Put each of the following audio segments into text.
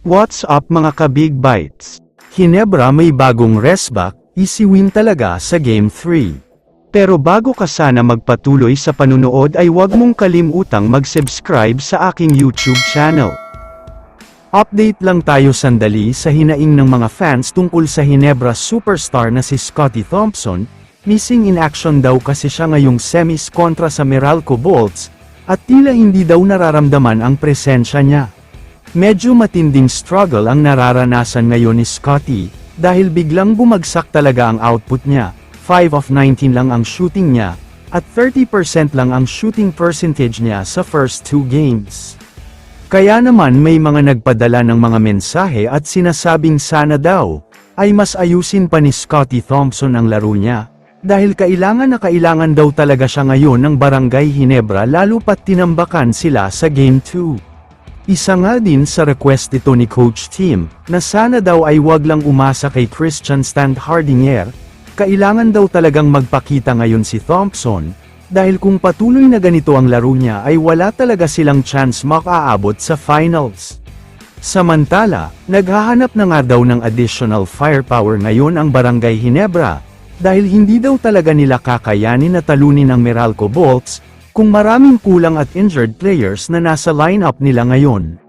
What's up mga ka-Big Bites? Hinebra may bagong resback, easy win talaga sa Game 3. Pero bago ka sana magpatuloy sa panunood ay huwag mong kalimutang mag-subscribe sa aking YouTube channel. Update lang tayo sandali sa hinaing ng mga fans tungkol sa Hinebra superstar na si Scottie Thompson. Missing in action daw kasi siya ngayong semis kontra sa Meralco Bolts, at tila hindi daw nararamdaman ang presensya niya. Medyo matinding struggle ang nararanasan ngayon ni Scottie, dahil biglang bumagsak talaga ang output niya. 5 of 19 lang ang shooting niya, at 30% lang ang shooting percentage niya sa first 2 games. Kaya naman may mga nagpadala ng mga mensahe at sinasabing sana daw, ay mas ayusin pa ni Scottie Thompson ang laro niya, dahil kailangan daw talaga siya ngayon ng Barangay Hinebra lalo pat tinambakan sila sa Game 2. Isa nga din sa request ito ni Coach Tim, na sana daw ay wag lang umasa kay Christian Standhardinger, kailangan daw talagang magpakita ngayon si Thompson, dahil kung patuloy na ganito ang laro niya ay wala talaga silang chance makaabot sa finals. Samantala, naghahanap na nga daw ng additional firepower ngayon ang Barangay Hinebra, dahil hindi daw talaga nila kakayanin na talunin ang Meralco Bolts, kung maraming kulang at injured players na nasa lineup nila ngayon.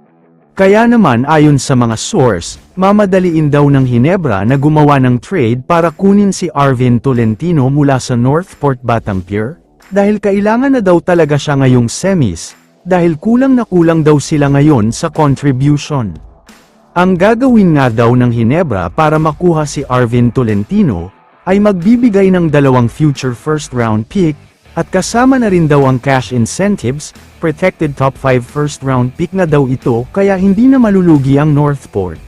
Kaya naman ayon sa mga source, mamadaliin daw ng Hinebra na gumawa ng trade para kunin si Arvin Tolentino mula sa Northport Batampier, dahil kailangan na daw talaga siya ngayong semis, dahil kulang daw sila ngayon sa contribution. Ang gagawin nga daw ng Hinebra para makuha si Arvin Tolentino, ay magbibigay ng 2 future first round pick, at kasama na rin daw ang cash incentives, protected top 5 first round pick na daw ito kaya hindi na malulugi ang Northport.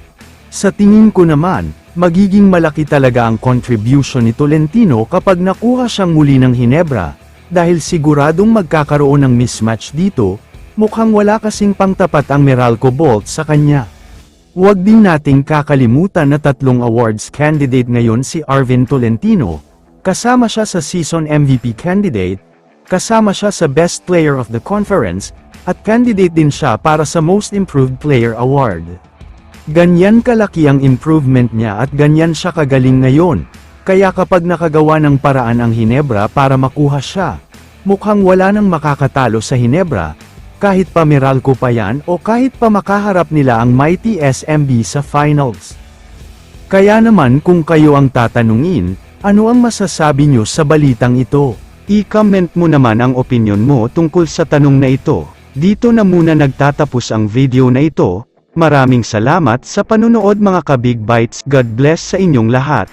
Sa tingin ko naman, magiging malaki talaga ang contribution ni Tolentino kapag nakuha siyang muli ng Hinebra, dahil siguradong magkakaroon ng mismatch dito, mukhang wala kasing pangtapat ang Meralco Bolts sa kanya. Huwag din nating kakalimutan na 3 awards candidate ngayon si Arvin Tolentino. Kasama siya sa season MVP candidate, kasama siya sa Best Player of the Conference, at candidate din siya para sa Most Improved Player Award. Ganyan kalaki ang improvement niya at ganyan siya kagaling ngayon, kaya kapag nakagawa ng paraan ang Hinebra para makuha siya, mukhang wala nang makakatalo sa Hinebra, kahit pa Meralco pa yan o kahit pa makaharap nila ang mighty SMB sa finals. Kaya naman kung kayo ang tatanungin, ano ang masasabi nyo sa balitang ito? I-comment mo naman ang opinion mo tungkol sa tanong na ito. Dito na muna nagtatapos ang video na ito. Maraming salamat sa panunood mga ka-Big Bites. God bless sa inyong lahat.